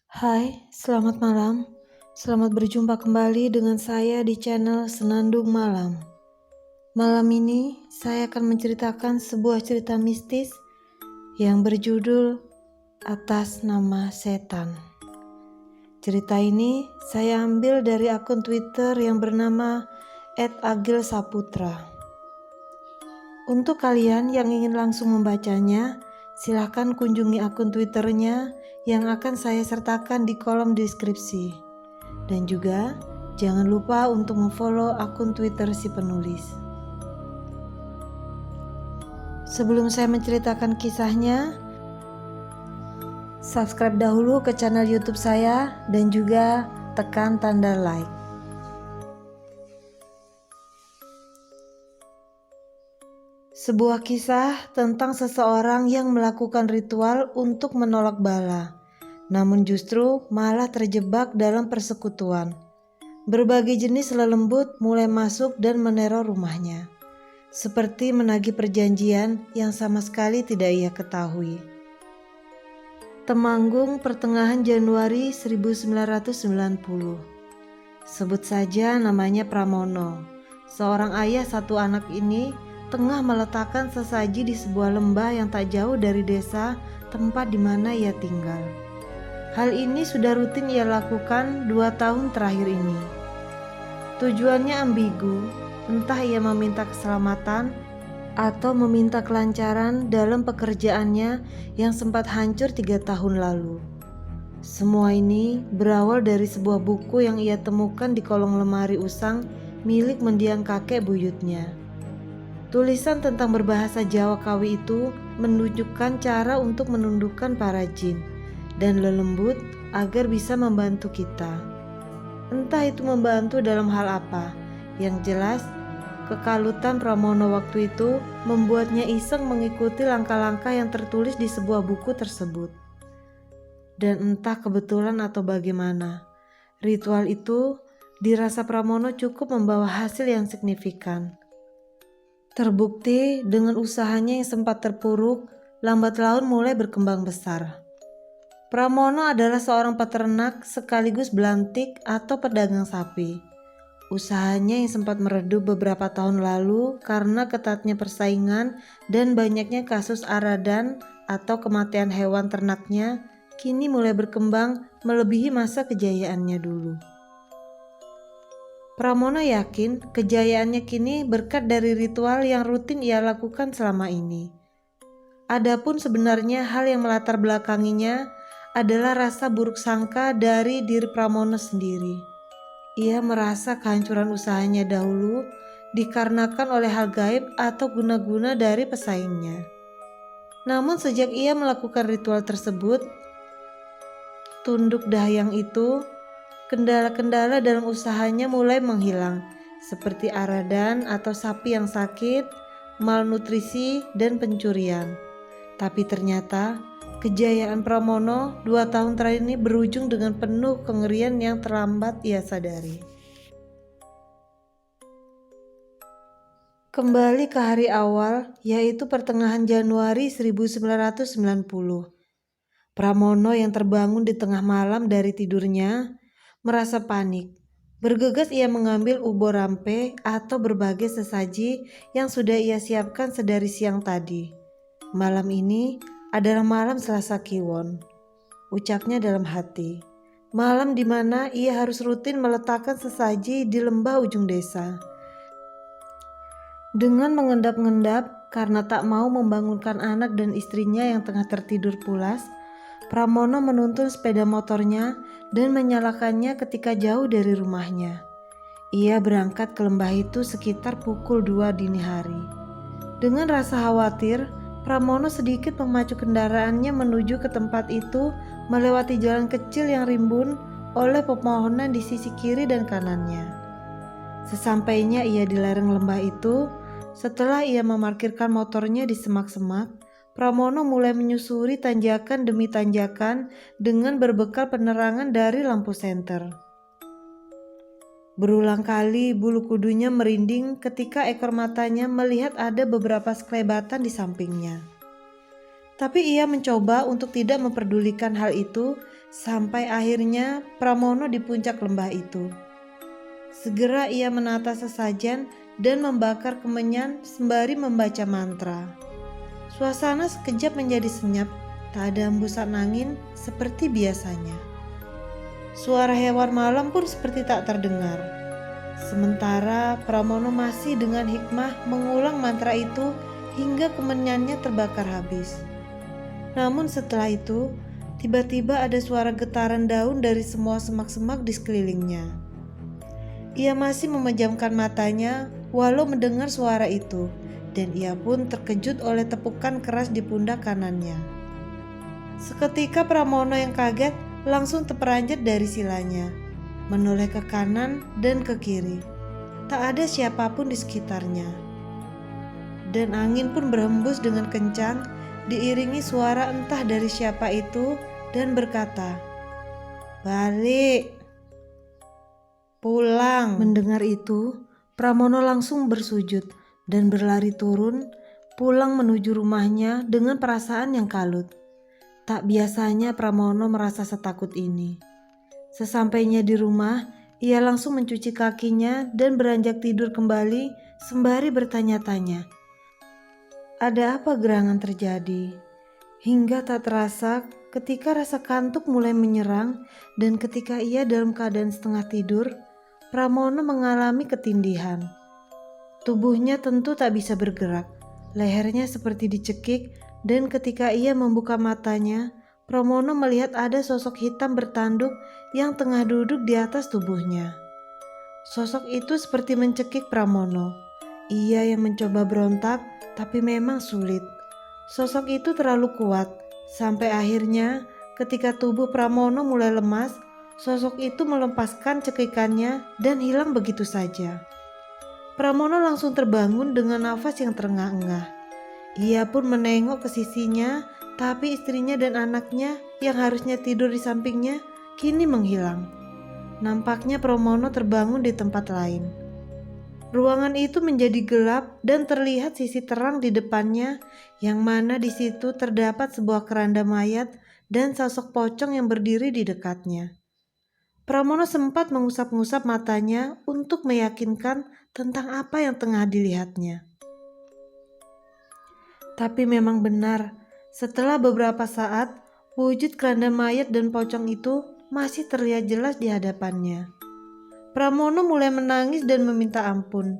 Hai, selamat malam. Selamat berjumpa kembali dengan saya di channel Senandung Malam. Malam ini saya akan menceritakan sebuah cerita mistis yang berjudul Atas Nama Setan. Cerita ini saya ambil dari akun Twitter yang bernama @agilsaputra. Untuk kalian yang ingin langsung membacanya, silahkan kunjungi akun Twitternya yang akan saya sertakan di kolom deskripsi. Dan juga jangan lupa untuk memfollow akun Twitter si penulis. Sebelum saya menceritakan kisahnya, subscribe dahulu ke channel YouTube saya dan juga tekan tanda like. Sebuah kisah tentang seseorang yang melakukan ritual untuk menolak bala, namun justru malah terjebak dalam persekutuan. Berbagai jenis lelembut mulai masuk dan meneror rumahnya, seperti menagih perjanjian yang sama sekali tidak ia ketahui. Temanggung pertengahan Januari 1990. Sebut saja namanya Pramono. Seorang ayah satu anak ini tengah meletakkan sesaji di sebuah lembah yang tak jauh dari desa tempat di mana ia tinggal. Hal ini sudah rutin ia lakukan 2 tahun terakhir ini. Tujuannya ambigu, entah ia meminta keselamatan atau meminta kelancaran dalam pekerjaannya yang sempat hancur 3 tahun lalu. Semua ini berawal dari sebuah buku yang ia temukan di kolong lemari usang milik mendiang kakek buyutnya. Tulisan tentang berbahasa Jawa Kawi itu menunjukkan cara untuk menundukkan para jin dan lelembut agar bisa membantu kita. Entah itu membantu dalam hal apa, yang jelas kekalutan Pramono waktu itu membuatnya iseng mengikuti langkah-langkah yang tertulis di sebuah buku tersebut. Dan entah kebetulan atau bagaimana, ritual itu dirasa Pramono cukup membawa hasil yang signifikan. Terbukti dengan usahanya yang sempat terpuruk, lambat laun mulai berkembang besar. Pramono adalah seorang peternak sekaligus belantik atau pedagang sapi. Usahanya yang sempat meredup beberapa tahun lalu karena ketatnya persaingan dan banyaknya kasus aradan atau kematian hewan ternaknya kini mulai berkembang melebihi masa kejayaannya dulu. Pramono yakin kejayaannya kini berkat dari ritual yang rutin ia lakukan selama ini. Adapun sebenarnya hal yang melatar belakanginya adalah rasa buruk sangka dari diri Pramono sendiri. Ia merasa kehancuran usahanya dahulu dikarenakan oleh hal gaib atau guna-guna dari pesaingnya. Namun sejak ia melakukan ritual tersebut, tunduk dahyang itu, kendala-kendala dalam usahanya mulai menghilang, seperti aradan atau sapi yang sakit, malnutrisi, dan pencurian. Tapi ternyata kejayaan Pramono 2 tahun terakhir ini berujung dengan penuh kengerian yang terlambat ia sadari. Kembali ke hari awal, yaitu pertengahan Januari 1990. Pramono yang terbangun di tengah malam dari tidurnya merasa panik. Bergegas ia mengambil ubor rampe atau berbagai sesaji yang sudah ia siapkan sedari siang tadi. Malam ini adalah malam Selasa Kliwon, ucapnya dalam hati. Malam di mana ia harus rutin meletakkan sesaji di lembah ujung desa. Dengan mengendap-endap karena tak mau membangunkan anak dan istrinya yang tengah tertidur pulas, Pramono menuntun sepeda motornya dan menyalakannya ketika jauh dari rumahnya. Ia berangkat ke lembah itu sekitar pukul 2 dini hari. Dengan rasa khawatir, Pramono sedikit memacu kendaraannya menuju ke tempat itu melewati jalan kecil yang rimbun oleh pepohonan di sisi kiri dan kanannya. Sesampainya ia di lereng lembah itu, setelah ia memarkirkan motornya di semak-semak, Pramono mulai menyusuri tanjakan demi tanjakan dengan berbekal penerangan dari lampu senter. Berulang kali bulu kudunya merinding ketika ekor matanya melihat ada beberapa sekelebatan di sampingnya. Tapi ia mencoba untuk tidak memperdulikan hal itu sampai akhirnya Pramono di puncak lembah itu. Segera ia menata sesajen dan membakar kemenyan sembari membaca mantra. Suasana sekejap menjadi senyap, tak ada hembusan angin seperti biasanya. Suara hewan malam pun seperti tak terdengar. Sementara Pramono masih dengan hikmah mengulang mantra itu hingga kemenyannya terbakar habis. Namun setelah itu, tiba-tiba ada suara getaran daun dari semua semak-semak di sekelilingnya. Ia masih memejamkan matanya walau mendengar suara itu, dan ia pun terkejut oleh tepukan keras di pundak kanannya. Seketika Pramono yang kaget langsung terperanjat dari silanya, menoleh ke kanan dan ke kiri. Tak ada siapapun di sekitarnya. Dan angin pun berhembus dengan kencang, diiringi suara entah dari siapa itu dan berkata, "Balik, pulang." Mendengar itu, Pramono langsung bersujud dan berlari turun, pulang menuju rumahnya dengan perasaan yang kalut. Tak biasanya Pramono merasa setakut ini. Sesampainya di rumah, ia langsung mencuci kakinya dan beranjak tidur kembali sembari bertanya-tanya, ada apa gerangan terjadi? Hingga tak terasa ketika rasa kantuk mulai menyerang dan ketika ia dalam keadaan setengah tidur, Pramono mengalami ketindihan. Tubuhnya tentu tak bisa bergerak, lehernya seperti dicekik, dan ketika ia membuka matanya, Pramono melihat ada sosok hitam bertanduk yang tengah duduk di atas tubuhnya. Sosok itu seperti mencekik Pramono. Ia yang mencoba berontak, tapi memang sulit. Sosok itu terlalu kuat, sampai akhirnya ketika tubuh Pramono mulai lemas, sosok itu melepaskan cekikannya dan hilang begitu saja. Pramono langsung terbangun dengan nafas yang terengah-engah. Ia pun menengok ke sisinya, tapi istrinya dan anaknya yang harusnya tidur di sampingnya kini menghilang. Nampaknya Pramono terbangun di tempat lain. Ruangan itu menjadi gelap dan terlihat sisi terang di depannya, yang mana di situ terdapat sebuah keranda mayat dan sosok pocong yang berdiri di dekatnya. Pramono sempat mengusap-ngusap matanya untuk meyakinkan tentang apa yang tengah dilihatnya. Tapi memang benar, setelah beberapa saat, wujud keranda mayat dan pocong itu masih terlihat jelas di hadapannya. Pramono mulai menangis dan meminta ampun.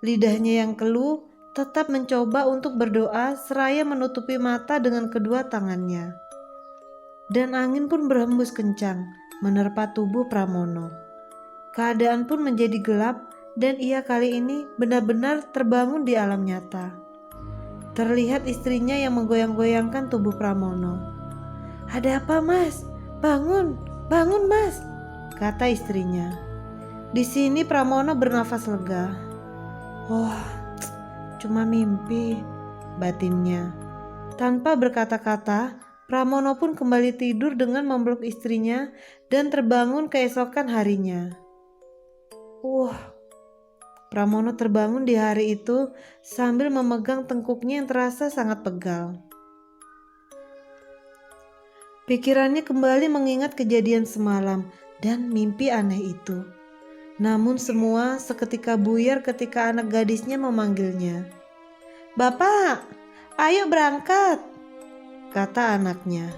Lidahnya yang keluh tetap mencoba untuk berdoa seraya menutupi mata dengan kedua tangannya. Dan angin pun berhembus kencang, menerpa tubuh Pramono. Keadaan pun menjadi gelap dan ia kali ini benar-benar terbangun di alam nyata. Terlihat istrinya yang menggoyang-goyangkan tubuh Pramono. "Ada apa, Mas? Bangun, bangun, Mas," kata istrinya. Di sini Pramono bernafas lega. "Oh, cuma mimpi," batinnya. Tanpa berkata-kata, Pramono pun kembali tidur dengan memeluk istrinya dan terbangun keesokan harinya. Pramono terbangun di hari itu sambil memegang tengkuknya yang terasa sangat pegal. Pikirannya kembali mengingat kejadian semalam dan mimpi aneh itu. Namun semua seketika buyar ketika anak gadisnya memanggilnya. "Bapak, ayo berangkat," kata anaknya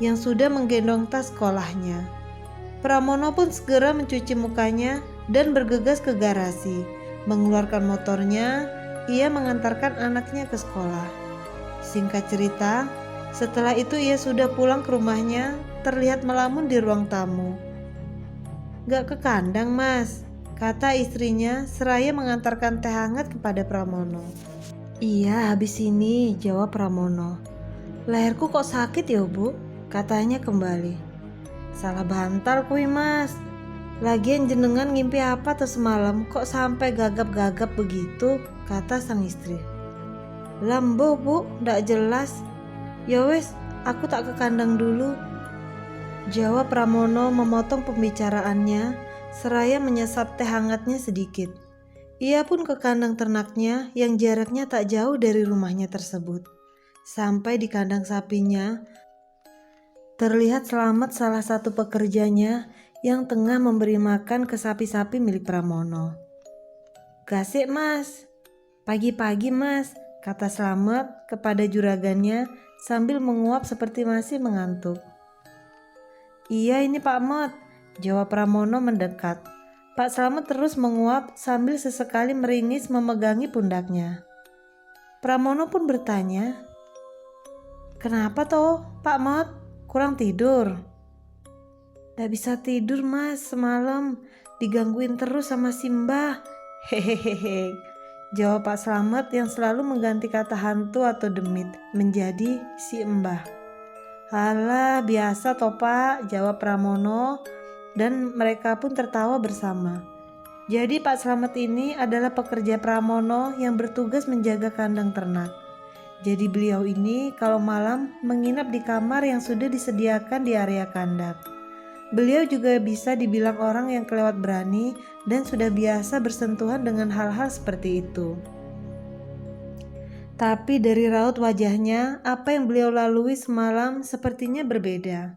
yang sudah menggendong tas sekolahnya. Pramono pun segera mencuci mukanya dan bergegas ke garasi. Mengeluarkan motornya, ia mengantarkan anaknya ke sekolah. Singkat cerita, setelah itu ia sudah pulang ke rumahnya, terlihat melamun di ruang tamu. "Gak ke kandang, Mas," kata istrinya seraya mengantarkan teh hangat kepada Pramono. "Iya, habis ini," jawab Pramono. "Leherku kok sakit ya, Bu?" katanya kembali. "Salah bantal kui, Mas. Lagian jenengan ngimpi apa tuh semalam kok sampai gagap-gagap begitu?" kata sang istri. "Lambo, Bu, ndak jelas. Ya wes, aku tak ke kandang dulu," jawab Pramono memotong pembicaraannya seraya menyesap teh hangatnya sedikit. Ia pun ke kandang ternaknya yang jaraknya tak jauh dari rumahnya tersebut. Sampai di kandang sapinya, Terlihat Slamet salah satu pekerjanya yang tengah memberi makan ke sapi-sapi milik Pramono. "Gasik mas, pagi-pagi mas," kata Slamet kepada juragannya sambil menguap seperti masih mengantuk. "Iya ini Pak Mot," jawab Pramono mendekat. Pak Slamet terus menguap sambil sesekali meringis memegangi pundaknya. Pramono pun bertanya, "Kenapa toh Pak Mot? Kurang tidur?" "Tak bisa tidur mas, semalam digangguin terus sama Simbah." "Hehehe," jawab Pak Slamet yang selalu mengganti kata hantu atau demit menjadi si Embah. "Halah biasa toh Pak," jawab Pramono, dan mereka pun tertawa bersama. Jadi Pak Slamet ini adalah pekerja Pramono yang bertugas menjaga kandang ternak. Jadi beliau ini kalau malam menginap di kamar yang sudah disediakan di area kandang. Beliau juga bisa dibilang orang yang kelewat berani dan sudah biasa bersentuhan dengan hal-hal seperti itu. Tapi dari raut wajahnya, apa yang beliau lalui semalam sepertinya berbeda.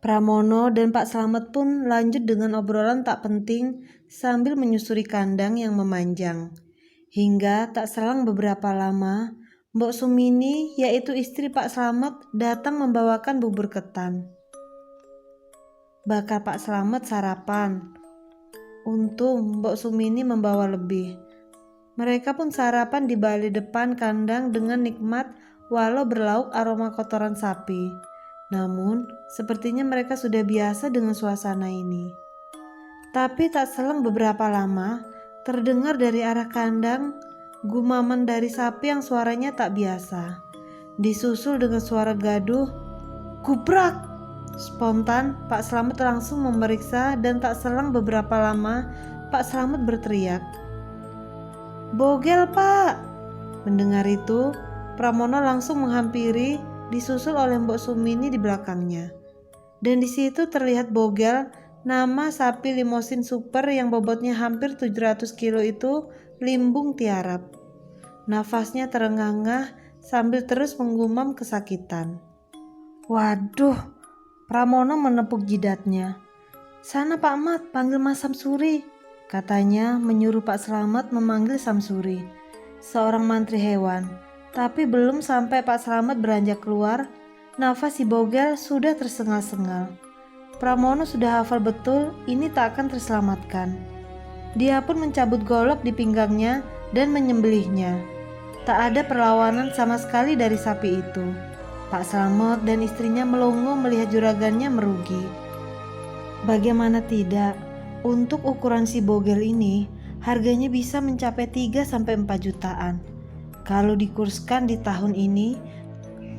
Pramono dan Pak Slamet pun lanjut dengan obrolan tak penting sambil menyusuri kandang yang memanjang. Hingga tak selang beberapa lama, Mbok Sumini, yaitu istri Pak Slamet, datang membawakan bubur ketan. Bakal Pak Slamet sarapan. Untung Mbok Sumini membawa lebih. Mereka pun sarapan di balik depan kandang dengan nikmat walau berlauk aroma kotoran sapi. Namun, sepertinya mereka sudah biasa dengan suasana ini. Tapi tak selang beberapa lama, terdengar dari arah kandang gumaman dari sapi yang suaranya tak biasa. Disusul dengan suara gaduh, "Gubrak!" Spontan, Pak Slamet langsung memeriksa dan tak selang beberapa lama, Pak Slamet berteriak, "Bogel, Pak!" Mendengar itu, Pramono langsung menghampiri, disusul oleh Mbok Sumini di belakangnya. Dan di situ terlihat Bogel, nama sapi limosin super yang bobotnya hampir 700 kilo itu limbung tiarap. Nafasnya terengah-engah sambil terus menggumam kesakitan. "Waduh," Pramono menepuk jidatnya. "Sana Pak Mat, panggil Mas Samsuri," katanya menyuruh Pak Slamet memanggil Samsuri, seorang mantri hewan. Tapi belum sampai Pak Slamet beranjak keluar, nafas si Bogel sudah tersengal-sengal. Pramono sudah hafal betul ini tak akan terselamatkan. Dia pun mencabut golok di pinggangnya dan menyembelihnya. Tak ada perlawanan sama sekali dari sapi itu. Pak Slamet dan istrinya melongo melihat juragannya merugi. Bagaimana tidak, untuk ukuran si Bogel ini harganya bisa mencapai 3-4 jutaan. Kalau dikurskan di tahun ini,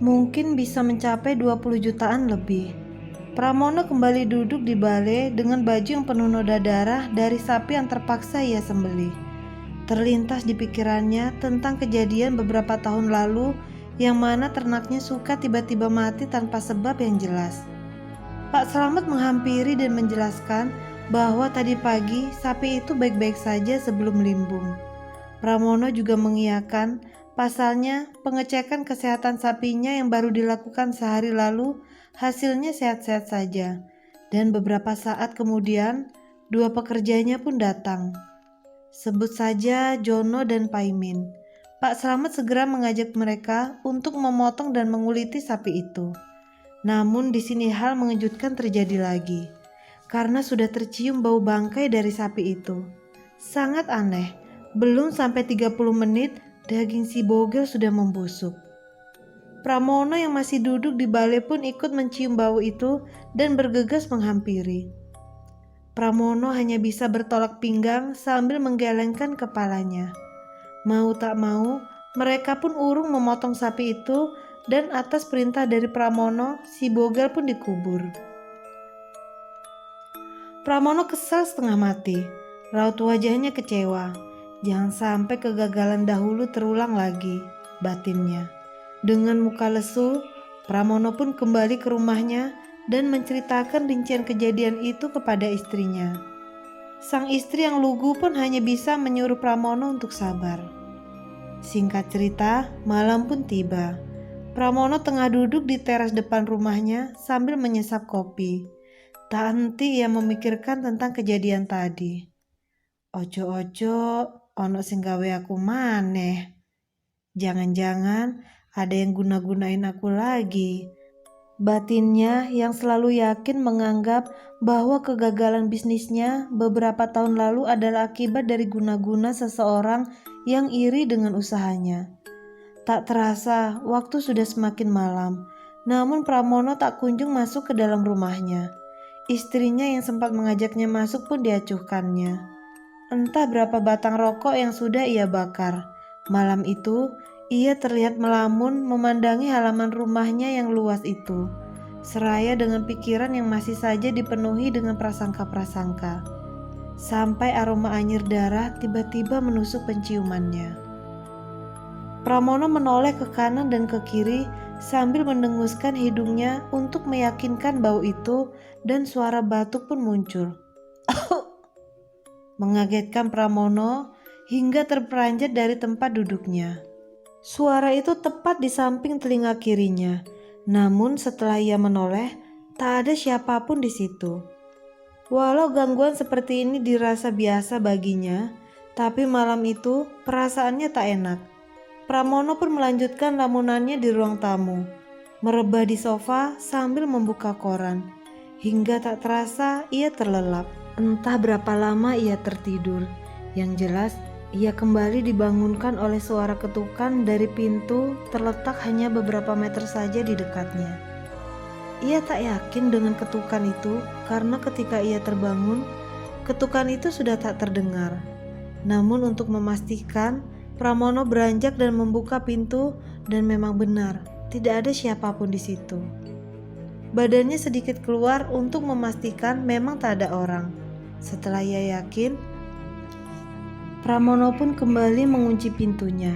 mungkin bisa mencapai 20 jutaan lebih. Pramono kembali duduk di balai dengan baju yang penuh noda darah dari sapi yang terpaksa ia sembelih. Terlintas di pikirannya tentang kejadian beberapa tahun lalu yang mana ternaknya suka tiba-tiba mati tanpa sebab yang jelas. Pak Slamet menghampiri dan menjelaskan bahwa tadi pagi sapi itu baik-baik saja sebelum limbung. Pramono juga mengiyakan, pasalnya pengecekan kesehatan sapinya yang baru dilakukan sehari lalu hasilnya sehat-sehat saja. Dan beberapa saat kemudian, dua pekerjanya pun datang. Sebut saja Jono dan Paimin. Pak Slamet segera mengajak mereka untuk memotong dan menguliti sapi itu. Namun di sini hal mengejutkan terjadi lagi, karena sudah tercium bau bangkai dari sapi itu. Sangat aneh. Belum sampai 30 menit, daging si Bogel sudah membusuk. Pramono yang masih duduk di balai pun ikut mencium bau itu dan bergegas menghampiri. Pramono hanya bisa bertolak pinggang sambil menggelengkan kepalanya. Mau tak mau, mereka pun urung memotong sapi itu dan atas perintah dari Pramono, si Bogel pun dikubur. Pramono kesal setengah mati, raut wajahnya kecewa. Jangan sampai kegagalan dahulu terulang lagi, batinnya. Dengan muka lesu, Pramono pun kembali ke rumahnya dan menceritakan rincian kejadian itu kepada istrinya. Sang istri yang lugu pun hanya bisa menyuruh Pramono untuk sabar. Singkat cerita, malam pun tiba. Pramono tengah duduk di teras depan rumahnya sambil menyesap kopi. Tak henti ia memikirkan tentang kejadian tadi. Ojo-ojo ono sing gawe aku maneh. Jangan-jangan ada yang guna-gunain aku lagi. Batinnya yang selalu yakin menganggap bahwa kegagalan bisnisnya beberapa tahun lalu adalah akibat dari guna-guna seseorang yang iri dengan usahanya. Tak terasa waktu sudah semakin malam, namun Pramono tak kunjung masuk ke dalam rumahnya. Istrinya yang sempat mengajaknya masuk pun diacuhkannya. Entah berapa batang rokok yang sudah ia bakar. Malam itu, ia terlihat melamun memandangi halaman rumahnya yang luas itu, seraya dengan pikiran yang masih saja dipenuhi dengan prasangka-prasangka. Sampai aroma anyir darah tiba-tiba menusuk penciumannya. Pramono menoleh ke kanan dan ke kiri sambil mendenguskan hidungnya untuk meyakinkan bau itu, dan suara batuk pun muncul. Mengagetkan Pramono hingga terperanjat dari tempat duduknya. Suara itu tepat di samping telinga kirinya. Namun setelah ia menoleh, tak ada siapapun di situ. Walau gangguan seperti ini dirasa biasa baginya, tapi malam itu perasaannya tak enak. Pramono pun melanjutkan lamunannya di ruang tamu, merebah di sofa sambil membuka koran. Hingga tak terasa ia terlelap. Entah berapa lama ia tertidur. Yang jelas, ia kembali dibangunkan oleh suara ketukan dari pintu terletak hanya beberapa meter saja di dekatnya. Ia tak yakin dengan ketukan itu karena ketika ia terbangun, ketukan itu sudah tak terdengar. Namun untuk memastikan, Pramono beranjak dan membuka pintu, dan memang benar, tidak ada siapapun di situ. Badannya sedikit keluar untuk memastikan memang tak ada orang. Setelah ia yakin, Pramono pun kembali mengunci pintunya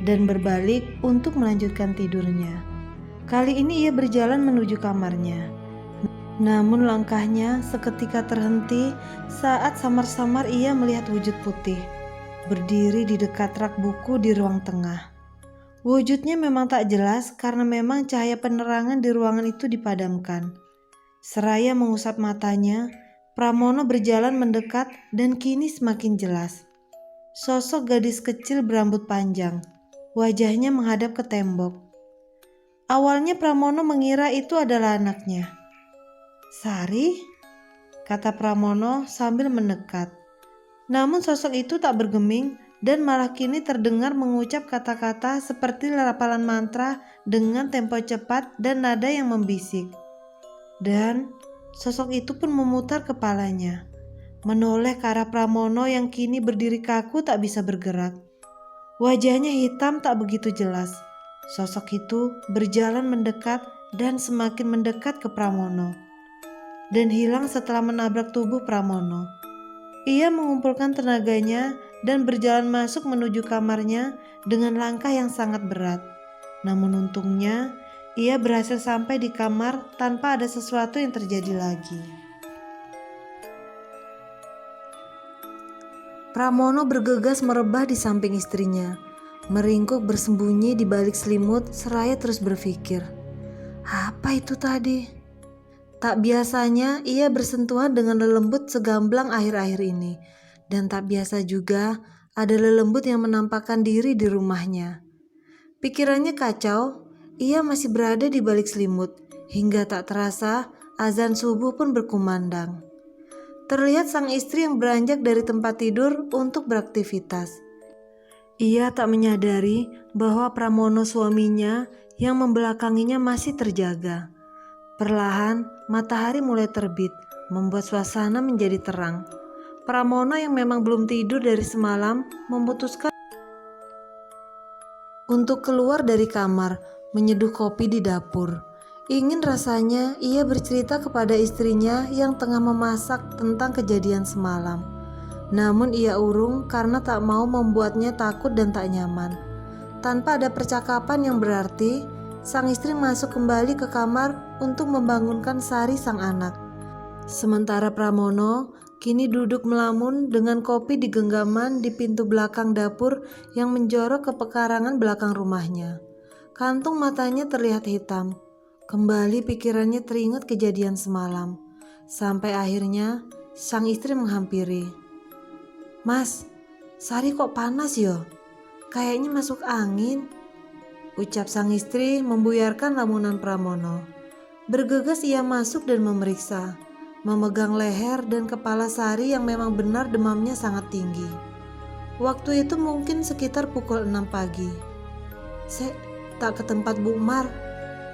dan berbalik untuk melanjutkan tidurnya. Kali ini ia berjalan menuju kamarnya. Namun langkahnya seketika terhenti saat samar-samar ia melihat wujud putih berdiri di dekat rak buku di ruang tengah. Wujudnya memang tak jelas karena memang cahaya penerangan di ruangan itu dipadamkan. Seraya mengusap matanya, Pramono berjalan mendekat dan kini semakin jelas. Sosok gadis kecil berambut panjang, wajahnya menghadap ke tembok. Awalnya Pramono mengira itu adalah anaknya. "Sari?" kata Pramono sambil mendekat. Namun sosok itu tak bergeming dan malah kini terdengar mengucap kata-kata seperti larapalan mantra dengan tempo cepat dan nada yang membisik. Dan sosok itu pun memutar kepalanya, menoleh ke arah Pramono yang kini berdiri kaku tak bisa bergerak. Wajahnya hitam tak begitu jelas. Sosok itu berjalan mendekat dan semakin mendekat ke Pramono, dan hilang setelah menabrak tubuh Pramono. Ia mengumpulkan tenaganya dan berjalan masuk menuju kamarnya dengan langkah yang sangat berat. Namun untungnya, ia berhasil sampai di kamar tanpa ada sesuatu yang terjadi lagi. Pramono bergegas merebah di samping istrinya, meringkuk bersembunyi di balik selimut seraya terus berpikir, apa itu tadi? Tak biasanya ia bersentuhan dengan lelembut segamblang akhir-akhir ini, dan tak biasa juga ada lelembut yang menampakkan diri di rumahnya. Pikirannya kacau, ia masih berada di balik selimut, hingga tak terasa azan subuh pun berkumandang. Terlihat sang istri yang beranjak dari tempat tidur untuk beraktivitas. Ia tak menyadari bahwa Pramono suaminya yang membelakanginya masih terjaga. Perlahan, matahari mulai terbit, membuat suasana menjadi terang. Pramono yang memang belum tidur dari semalam memutuskan untuk keluar dari kamar, menyeduh kopi di dapur. Ingin rasanya ia bercerita kepada istrinya yang tengah memasak tentang kejadian semalam. Namun ia urung karena tak mau membuatnya takut dan tak nyaman. Tanpa ada percakapan yang berarti, sang istri masuk kembali ke kamar untuk membangunkan Sari sang anak. Sementara Pramono kini duduk melamun dengan kopi di genggaman di pintu belakang dapur yang menjorok ke pekarangan belakang rumahnya. Kantung matanya terlihat hitam. Kembali pikirannya teringat kejadian semalam. Sampai akhirnya sang istri menghampiri. "Mas, Sari kok panas yo? Kayaknya masuk angin," ucap sang istri membuyarkan lamunan Pramono. Bergegas ia masuk dan memeriksa, memegang leher dan kepala Sari yang memang benar demamnya sangat tinggi. Waktu itu mungkin sekitar pukul 6 pagi. Tak ke tempat Bu Mar,"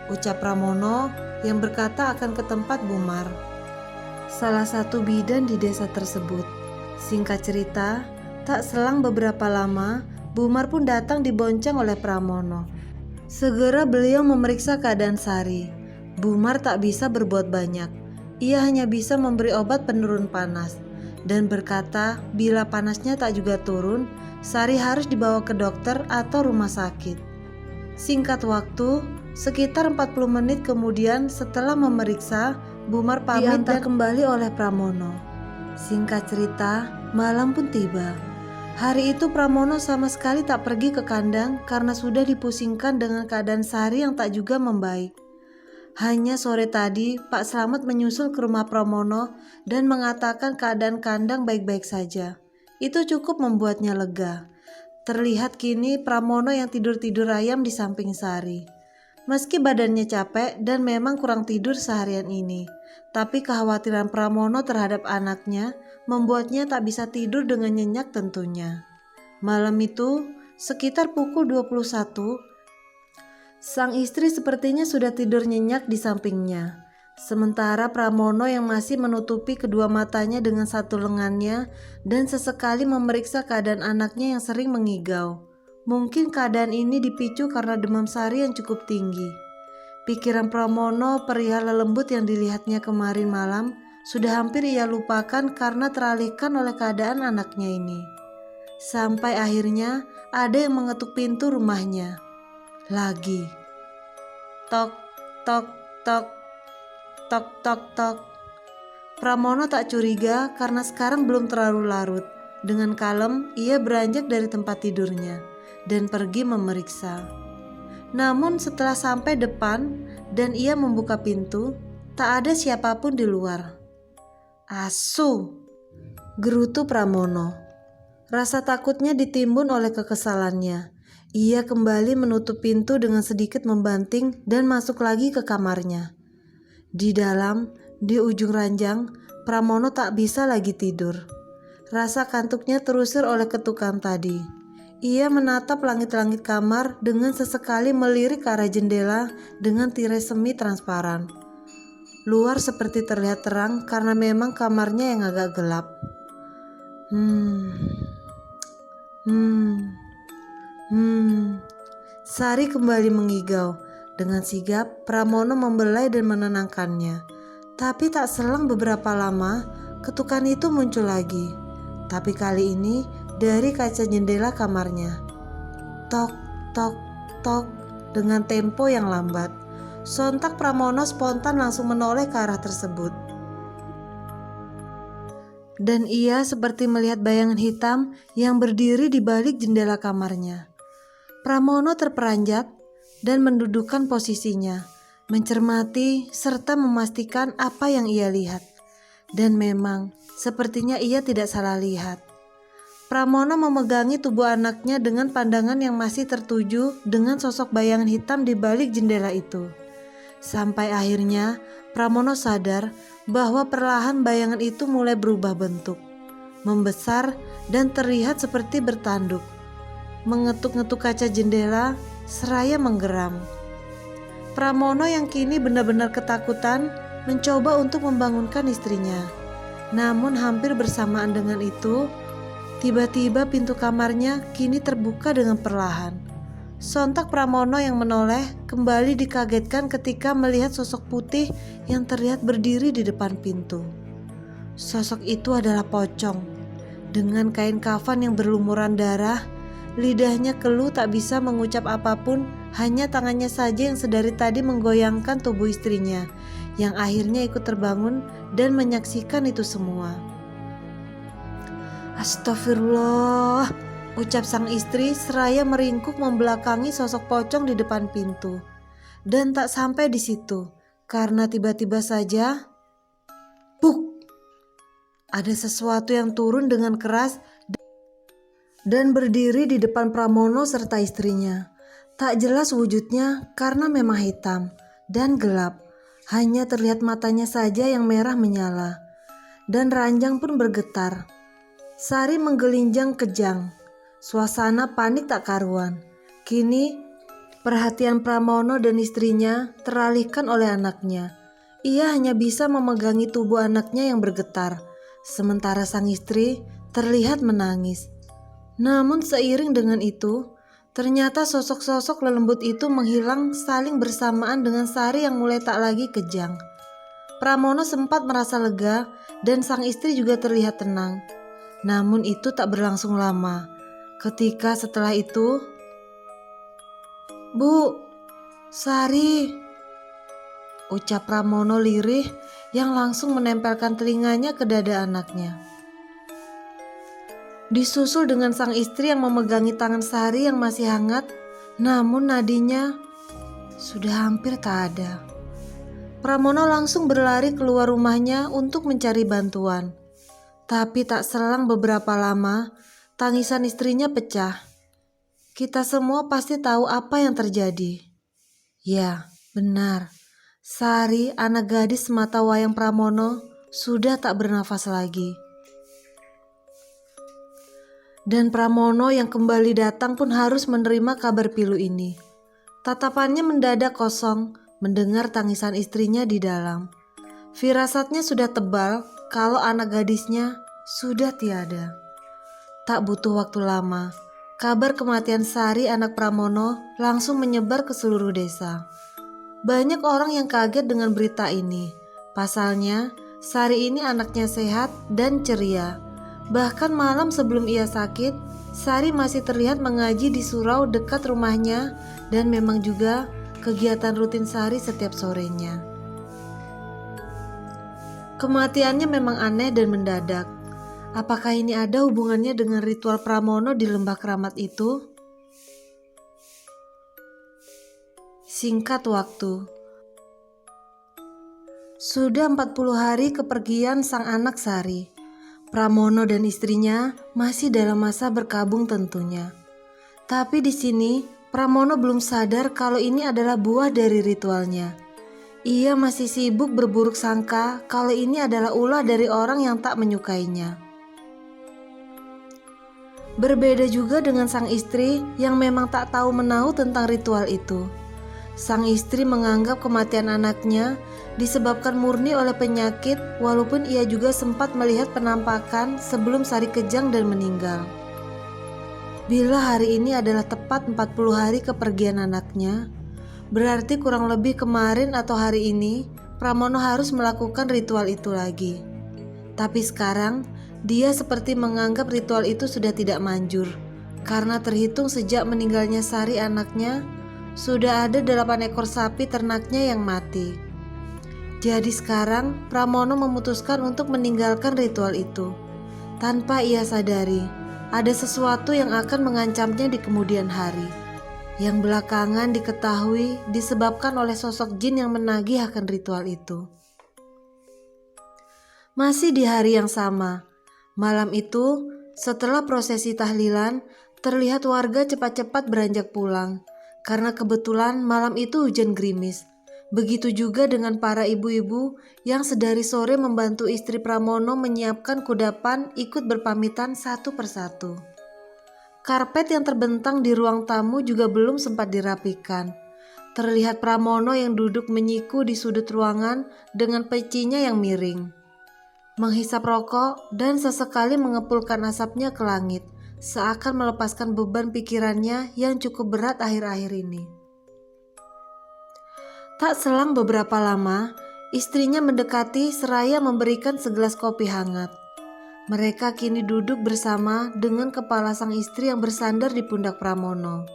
ucap Pramono yang berkata akan ke tempat Bu Mar, salah satu bidan di desa tersebut. Singkat cerita, tak selang beberapa lama, Bu Mar pun datang dibonceng oleh Pramono. Segera beliau memeriksa keadaan Sari. Bu Mar tak bisa berbuat banyak. Ia hanya bisa memberi obat penurun panas dan berkata bila panasnya tak juga turun, Sari harus dibawa ke dokter atau rumah sakit. Singkat waktu, sekitar 40 menit kemudian setelah memeriksa, Bu Mar pamit dan kembali oleh Pramono. Singkat cerita, malam pun tiba. Hari itu Pramono sama sekali tak pergi ke kandang karena sudah dipusingkan dengan keadaan Sari yang tak juga membaik. Hanya sore tadi, Pak Slamet menyusul ke rumah Pramono dan mengatakan keadaan kandang baik-baik saja. Itu cukup membuatnya lega. Terlihat kini Pramono yang tidur-tidur ayam di samping Sari. Meski badannya capek dan memang kurang tidur seharian ini, tapi kekhawatiran Pramono terhadap anaknya membuatnya tak bisa tidur dengan nyenyak tentunya. Malam itu, sekitar pukul 21, sang istri sepertinya sudah tidur nyenyak di sampingnya. Sementara Pramono yang masih menutupi kedua matanya dengan satu lengannya dan sesekali memeriksa keadaan anaknya yang sering mengigau. Mungkin keadaan ini dipicu karena demam Sari yang cukup tinggi. Pikiran Pramono perihal lelembut yang dilihatnya kemarin malam sudah hampir ia lupakan karena teralihkan oleh keadaan anaknya ini. Sampai akhirnya ada yang mengetuk pintu rumahnya. Lagi. Tok, tok, tok. Tok, tok, tok. Pramono tak curiga karena sekarang belum terlalu larut. Dengan kalem, ia beranjak dari tempat tidurnya dan pergi memeriksa. Namun setelah sampai depan dan ia membuka pintu, tak ada siapapun di luar. "Asu!" gerutu Pramono. Rasa takutnya ditimbun oleh kekesalannya. Ia kembali menutup pintu dengan sedikit membanting dan masuk lagi ke kamarnya. Di dalam, di ujung ranjang, Pramono tak bisa lagi tidur. Rasa kantuknya terusir oleh ketukan tadi. Ia menatap langit-langit kamar dengan sesekali melirik ke arah jendela dengan tirai semi transparan. Luar seperti terlihat terang karena memang kamarnya yang agak gelap. Sari kembali mengigau. Dengan sigap, Pramono membelai dan menenangkannya. Tapi tak selang beberapa lama, ketukan itu muncul lagi. Tapi kali ini dari kaca jendela kamarnya. Tok, tok, tok dengan tempo yang lambat. Sontak Pramono spontan langsung menoleh ke arah tersebut. Dan ia seperti melihat bayangan hitam yang berdiri di balik jendela kamarnya. Pramono terperanjat dan mendudukkan posisinya, mencermati serta memastikan apa yang ia lihat. Dan memang, sepertinya ia tidak salah lihat. Pramono memegangi tubuh anaknya dengan pandangan yang masih tertuju dengan sosok bayangan hitam di balik jendela itu. Sampai akhirnya, Pramono sadar bahwa perlahan bayangan itu mulai berubah bentuk, membesar dan terlihat seperti bertanduk, mengetuk-ngetuk kaca jendela seraya menggeram. Pramono yang kini benar-benar ketakutan mencoba untuk membangunkan istrinya. Namun hampir bersamaan dengan itu, tiba-tiba pintu kamarnya kini terbuka dengan perlahan. Sontak Pramono yang menoleh kembali dikagetkan ketika melihat sosok putih yang terlihat berdiri di depan pintu. Sosok itu adalah Pocong dengan kain kafan yang berlumuran darah. Lidahnya keluh tak bisa mengucap apapun, hanya tangannya saja yang sedari tadi menggoyangkan tubuh istrinya, yang akhirnya ikut terbangun dan menyaksikan itu semua. Astagfirullah, ucap sang istri seraya meringkuk membelakangi sosok pocong di depan pintu. Dan tak sampai di situ, karena tiba-tiba saja, buk! Ada sesuatu yang turun dengan keras dan berdiri di depan Pramono serta istrinya. Tak jelas wujudnya karena memang hitam dan gelap. Hanya terlihat matanya saja yang merah menyala. Dan ranjang pun bergetar. Sari menggelinjang kejang. Suasana panik tak karuan. Kini perhatian Pramono dan istrinya teralihkan oleh anaknya. Ia hanya bisa memegangi tubuh anaknya yang bergetar, sementara sang istri terlihat menangis. Namun seiring dengan itu, ternyata sosok-sosok lelembut itu menghilang saling bersamaan dengan Sari yang mulai tak lagi kejang. Pramono sempat merasa lega dan sang istri juga terlihat tenang. Namun itu tak berlangsung lama. Ketika setelah itu, "Bu, Sari," ucap Pramono lirih yang langsung menempelkan telinganya ke dada anaknya. Disusul dengan sang istri yang memegangi tangan Sari yang masih hangat, namun nadinya sudah hampir tak ada. Pramono langsung berlari keluar rumahnya untuk mencari bantuan. Tapi tak selang beberapa lama, tangisan istrinya pecah. Kita semua pasti tahu apa yang terjadi. Ya, benar. Sari, anak gadis semata wayang Pramono, sudah tak bernafas lagi. Dan Pramono yang kembali datang pun harus menerima kabar pilu ini. Tatapannya mendadak kosong mendengar tangisan istrinya di dalam. Firasatnya sudah tebal kalau anak gadisnya sudah tiada. Tak butuh waktu lama, kabar kematian Sari anak Pramono langsung menyebar ke seluruh desa. Banyak orang yang kaget dengan berita ini. Pasalnya, Sari ini anaknya sehat dan ceria. Bahkan malam sebelum ia sakit, Sari masih terlihat mengaji di surau dekat rumahnya dan memang juga kegiatan rutin Sari setiap sorenya. Kematiannya memang aneh dan mendadak. Apakah ini ada hubungannya dengan ritual Pramono di lembah keramat itu? Singkat waktu. Sudah 40 hari kepergian sang anak Sari. Pramono dan istrinya masih dalam masa berkabung tentunya. Tapi di sini Pramono belum sadar kalau ini adalah buah dari ritualnya. Ia masih sibuk berburuk sangka kalau ini adalah ulah dari orang yang tak menyukainya. Berbeda juga dengan sang istri yang memang tak tahu menahu tentang ritual itu. Sang istri menganggap kematian anaknya disebabkan murni oleh penyakit, walaupun ia juga sempat melihat penampakan sebelum Sari kejang dan meninggal. Bila hari ini adalah tepat 40 hari kepergian anaknya, berarti kurang lebih kemarin atau hari ini Pramono harus melakukan ritual itu lagi. Tapi sekarang dia seperti menganggap ritual itu sudah tidak manjur, karena terhitung sejak meninggalnya Sari anaknya, sudah ada 8 ekor sapi ternaknya yang mati. Jadi sekarang Pramono memutuskan untuk meninggalkan ritual itu. Tanpa ia sadari, ada sesuatu yang akan mengancamnya di kemudian hari, yang belakangan diketahui disebabkan oleh sosok jin yang menagih akan ritual itu. Masih di hari yang sama, malam itu setelah prosesi tahlilan, terlihat warga cepat-cepat beranjak pulang karena kebetulan malam itu hujan gerimis. Begitu juga dengan para ibu-ibu yang sedari sore membantu istri Pramono menyiapkan kudapan ikut berpamitan satu persatu. Karpet yang terbentang di ruang tamu juga belum sempat dirapikan. Terlihat Pramono yang duduk menyiku di sudut ruangan dengan pecinya yang miring, menghisap rokok dan sesekali mengepulkan asapnya ke langit, seakan melepaskan beban pikirannya yang cukup berat akhir-akhir ini. Tak selang beberapa lama, istrinya mendekati seraya memberikan segelas kopi hangat. Mereka kini duduk bersama dengan kepala sang istri yang bersandar di pundak Pramono.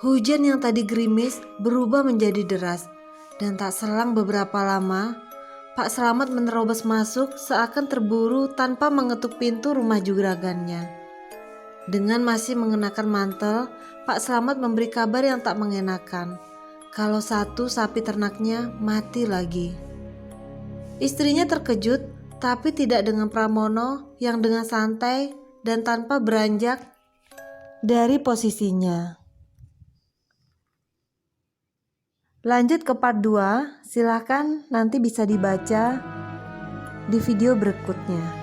Hujan yang tadi gerimis berubah menjadi deras, dan tak selang beberapa lama, Pak Slamet menerobos masuk seakan terburu tanpa mengetuk pintu rumah juragannya. Dengan masih mengenakan mantel, Pak Slamet memberi kabar yang tak mengenakan, kalau satu sapi ternaknya mati lagi. Istrinya terkejut, tapi tidak dengan Pramono yang dengan santai dan tanpa beranjak dari posisinya. Lanjut ke part 2, silahkan nanti bisa dibaca di video berikutnya.